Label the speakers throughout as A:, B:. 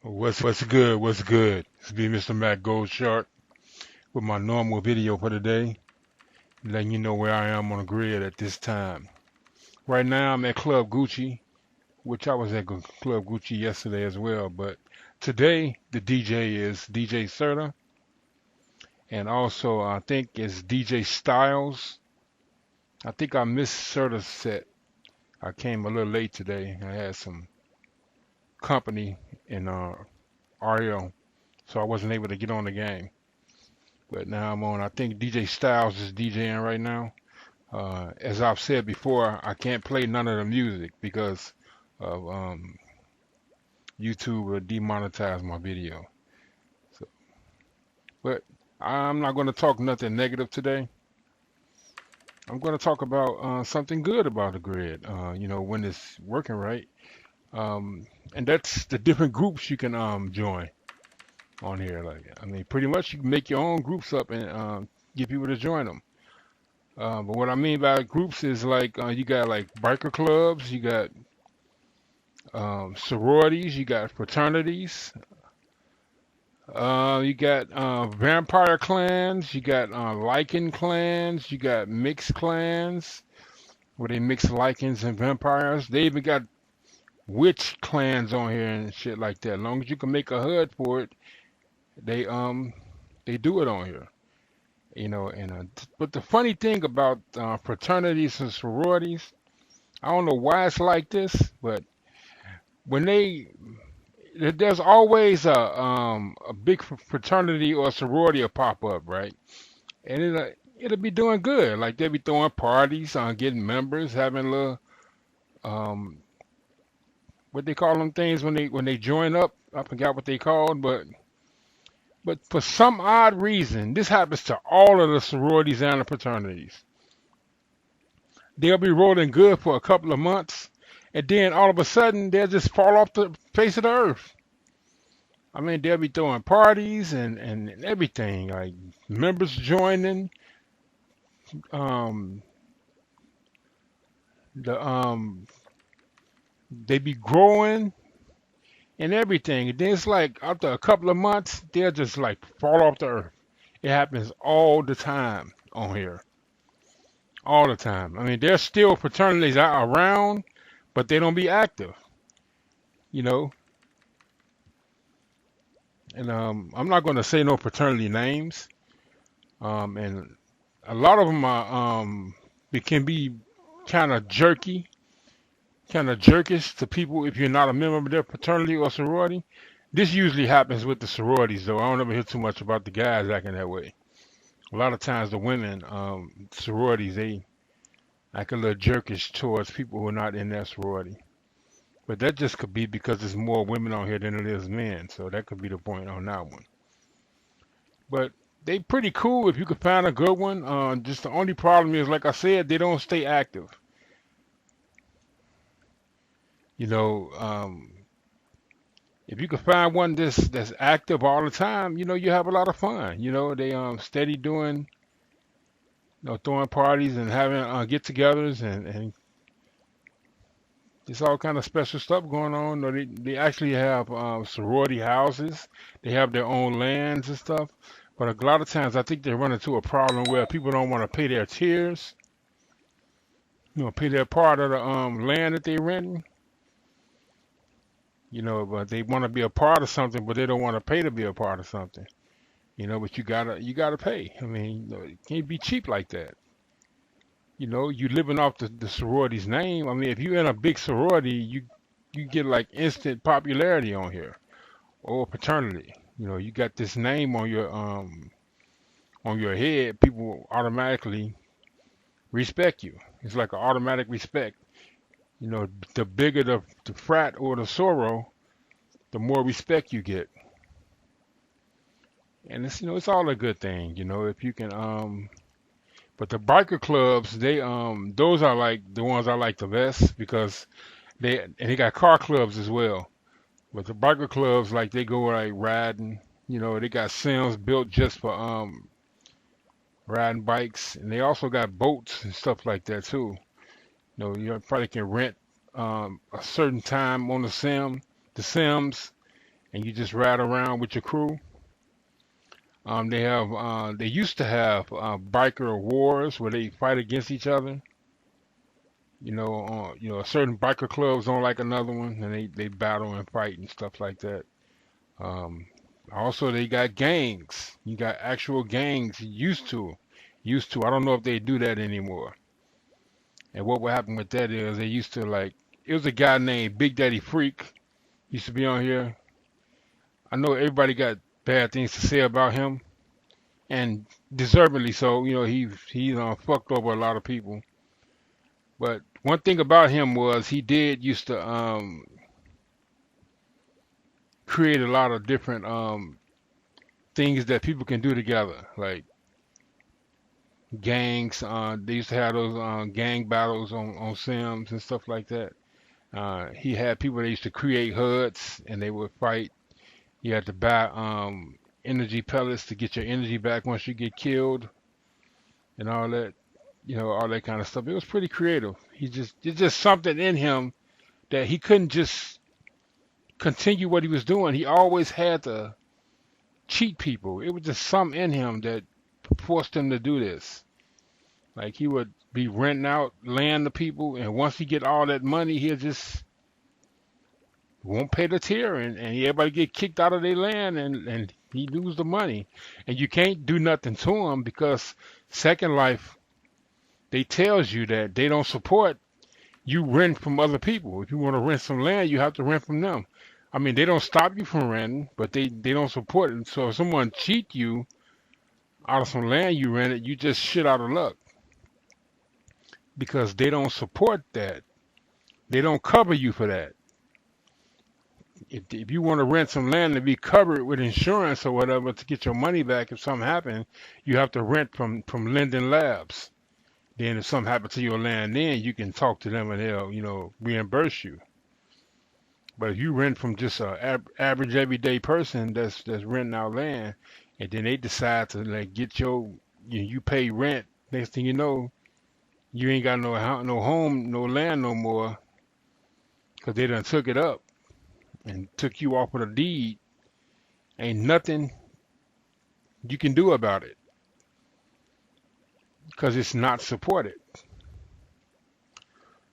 A: What's good? What's good? It's me, Mr. Matt Goldshark, with my normal video for today, letting you know where I am on the grid at this time. Right now, I'm at Club Gucci, which I was at Club Gucci yesterday as well. But today, the DJ is DJ Serta, and also I think it's DJ Styles. I think I missed Serta's set. I came a little late today. I had some company in RL, so I wasn't able to get on the game. But now I'm on. I think DJ Styles is DJing right now. As I've said before, I can't play none of the music because of YouTube will demonetize my video. So, but I'm not going to talk nothing negative today. I'm going to talk about something good about the grid. When it's working right, and that's the different groups you can join on here. Pretty much you can make your own groups up and get people to join them. But what I mean by groups is you got like biker clubs, you got sororities, you got fraternities, you got vampire clans, you got lichen clans, you got mixed clans where they mix lichens and vampires. They even got witch clans on here and shit like that. As long as you can make a HUD for it, they do it on here. But the funny thing about fraternities and sororities, I don't know why it's like this, but when there's always a big fraternity or sorority will pop up, right? And it'll be doing good. Like they'll be throwing parties, getting members, having little what they call them things when they join up. I forgot what they called, but for some odd reason, this happens to all of the sororities and the fraternities. They'll be rolling good for a couple of months, and then all of a sudden, they'll just fall off the face of the earth. They'll be throwing parties and everything, like members joining, um, they be growing and everything. And then it's like after a couple of months, they'll just like fall off the earth. It happens all the time on here. All the time. There's still fraternities out around, but they don't be active, you know. And I'm not going to say no fraternity names. And a lot of them are, it can be kind of jerky, kind of jerkish to people if you're not a member of their fraternity or sorority. This usually happens with the sororities, though. I don't ever hear too much about the guys acting that way. A lot of times the women, sororities, they act a little jerkish towards people who are not in that sorority. But that just could be because there's more women on here than it is men. So that could be the point on that one. But they pretty cool if you could find a good one. Just the only problem is, like I said, they don't stay active. You know, if you could find one that's active all the time, you have a lot of fun. They steady doing, throwing parties and having get-togethers and there's all kind of special stuff going on. They actually have sorority houses. They have their own lands and stuff. But a lot of times I think they run into a problem where people don't want to pay their tiers, pay their part of the land that they renting. But they want to be a part of something, but they don't want to pay to be a part of something. But you gotta pay. It can't be cheap like that. You living off the sorority's name. If you're in a big sorority, you get like instant popularity on here, or fraternity. You got this name on your head. People automatically respect you. It's like an automatic respect. The bigger the frat or the soror, the more respect you get. And it's all a good thing. If you can But the biker clubs, those are like the ones I like the best because they got car clubs as well. But the biker clubs, like they go like riding, they got sims built just for riding bikes, and they also got boats and stuff like that too. You probably can rent a certain time on the sims, and you just ride around with your crew. They used to have biker wars where they fight against each other. Certain biker clubs don't like another one, and they battle and fight and stuff like that. Um, Also, they got gangs. You got actual gangs. Used to. I don't know if they do that anymore. And what would happen with that is they used to like. It was a guy named Big Daddy Freak. Used to be on here. I know everybody got bad things to say about him, and deservedly so. He fucked over a lot of people. But one thing about him was he did used to create a lot of different things that people can do together, like gangs. They used to have those gang battles on Sims and stuff like that. He had people that used to create HUDs and they would fight. You had to buy energy pellets to get your energy back once you get killed and all that. All that kind of stuff. It was pretty creative. It's just something in him that he couldn't just continue what he was doing. He always had to cheat people. It was just something in him that forced him to do this. Like he would be renting out land to people, and once he get all that money, he'll just won't pay the tier, and everybody get kicked out of their land, and he lose the money, and you can't do nothing to him because Second Life they tells you that they don't support you rent from other people. If you want to rent some land, you have to rent from them. I mean, they don't stop you from renting, but they don't support it. So if someone cheat you out of some land you rented, you just shit out of luck because they don't support that. They don't cover you for that. If you want to rent some land to be covered with insurance or whatever to get your money back if something happens, you have to rent from Linden Labs. Then if something happens to your land, then you can talk to them and they'll, reimburse you. But if you rent from just a average everyday person that's renting out land, and then they decide to like get you pay rent. Next thing you know, you ain't got no home, no land no more, because they done took it up and took you off with a deed. Ain't nothing you can do about it because it's not supported.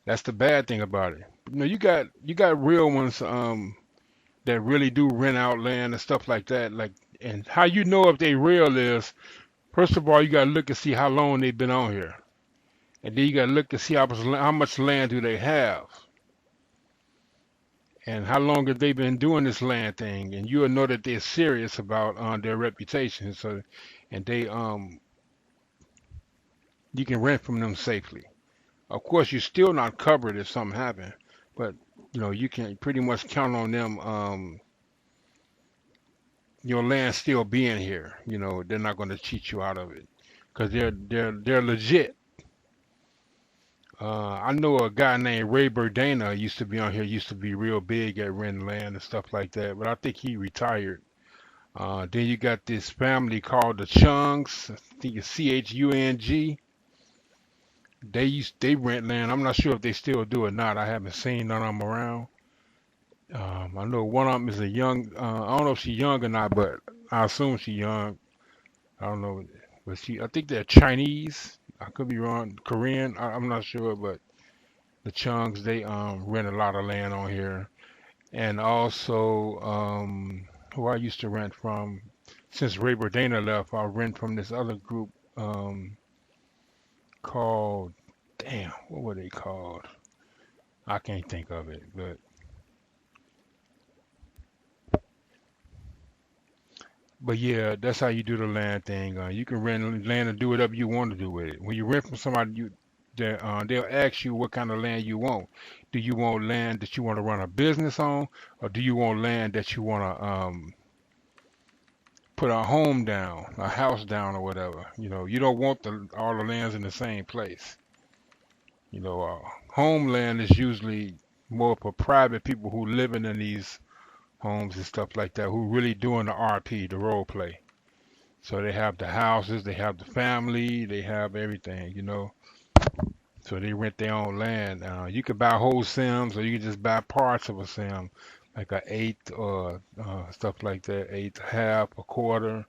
A: That's the bad thing about it. You got real ones that really do rent out land and stuff like that. Like, and how you know if they real is, first of all, you gotta look and see how long they've been on here, and then you gotta look and see how much land do they have, and how long have they been doing this land thing, and you'll know that they're serious about their reputation. So, and you can rent from them safely. Of course, you're still not covered if something happened, but you can pretty much count on them. Your land still being here. They're not going to cheat you out of it because they're legit. I know a guy named Ray Burdana used to be on here. Used to be real big at renting land and stuff like that, but I think he retired. Then you got this family called the Chungs. I think it's Chung. They rent land. I'm not sure if they still do or not. I haven't seen none of them around. I know one of them is a young. I don't know if she's young or not, but I assume she's young. I don't know, but I think they're Chinese. I could be wrong. Korean. I'm not sure, but the Chungs they rent a lot of land on here, and also who I used to rent from. Since Ray Burdana left, I rent from this other group called. Damn, what were they called? I can't think of it, but yeah, that's how you do the land thing. You can rent land and do whatever you want to do with it. When you rent from somebody, they'll ask you what kind of land you want. Do you want land that you want to run a business on, or do you want land that you want to put a home down, a house down, or whatever? You don't want all the lands in the same place. Homeland is usually more for private people who living in these homes and stuff like that, who really doing the RP, the role play. So they have the houses, they have the family, they have everything. So they rent their own land. You can buy whole Sims or you can just buy parts of a Sim. like a eighth or stuff like that, eighth, half, a quarter,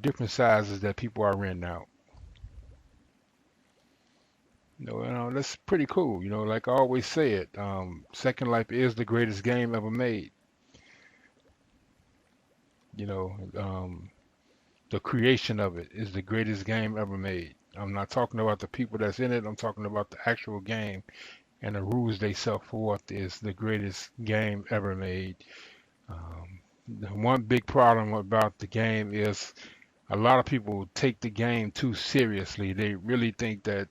A: different sizes that people are renting out. That's pretty cool. Like I always say it, Second Life is the greatest game ever made. You know, the creation of it is the greatest game ever made. I'm not talking about the people that's in it. I'm talking about the actual game and the rules they set forth is the greatest game ever made. The one big problem about the game is a lot of people take the game too seriously. They really think that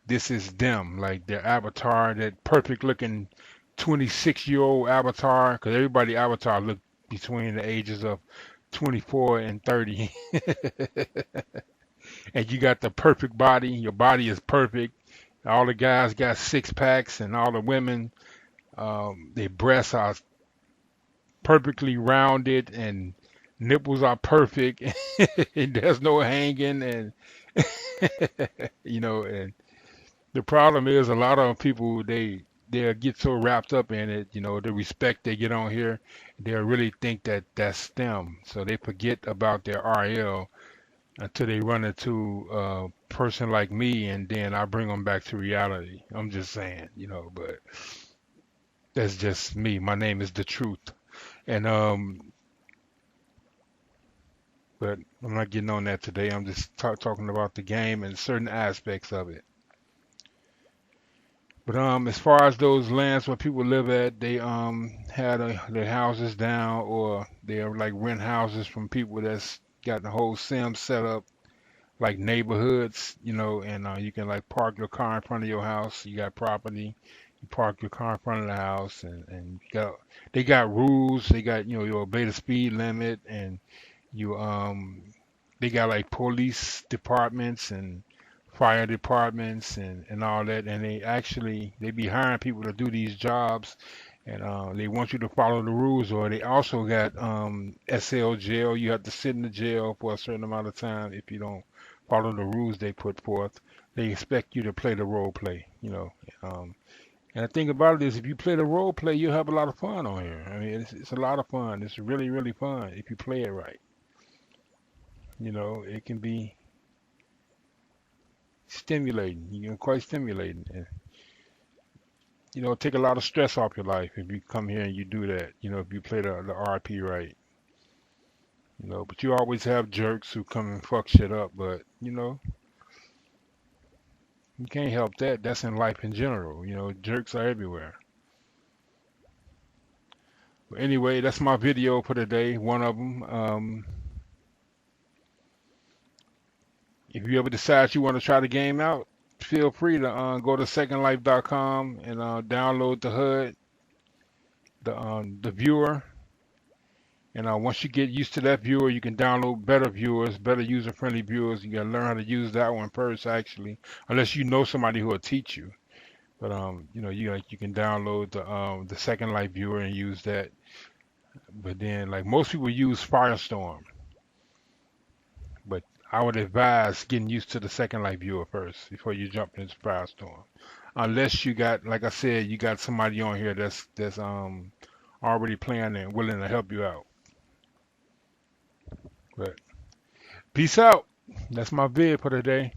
A: this is them, like their avatar, that perfect looking 26-year-old avatar, because everybody avatar look between the ages of 24 and 30. And you got the perfect body. Your body is perfect. All the guys got six packs, and all the women, their breasts are perfectly rounded, and nipples are perfect. And there's no hanging, and and the problem is a lot of people they get so wrapped up in it, the respect they get on here, they really think that that's them. So they forget about their RL until they run into a person like me, and then I bring them back to reality. I'm just saying, but that's just me. My name is the truth, and but I'm not getting on that today. I'm just talking about the game and certain aspects of it. But as far as those lands where people live at, they had their houses down, or they are like rent houses from people that's got the whole sim set up like neighborhoods, and you can like park your car in front of your house. You got property, you park your car in front of the house, and they got rules. They got you obey the speed limit, and you they got like police departments and fire departments and all that, and they be hiring people to do these jobs, and they want you to follow the rules. Or they also got SL jail. You have to sit in the jail for a certain amount of time if you don't follow the rules they put forth. They expect you to play the role play. And the thing about it is, if you play the role play, you'll have a lot of fun on here. I mean, it's a lot of fun. It's really, really fun if you play it right. It can be stimulating. Quite stimulating. And, take a lot of stress off your life if you come here and you do that. If you play the RP right. But you always have jerks who come and fuck shit up. But you can't help that. That's in life in general. Jerks are everywhere. But anyway, that's my video for today. One of them. If you ever decide you want to try the game out, feel free to go to secondlife.com and download the HUD, the viewer. And once you get used to that viewer, you can download better viewers, better user-friendly viewers. You gotta learn how to use that one first, actually, unless you know somebody who will teach you. But you can download the Second Life viewer and use that. But then, like most people use Firestorm, but I would advise getting used to the Second Life viewer first before you jump into Firestorm. Unless you got, like I said, you got somebody on here that's already playing and willing to help you out. But peace out. That's my vid for today.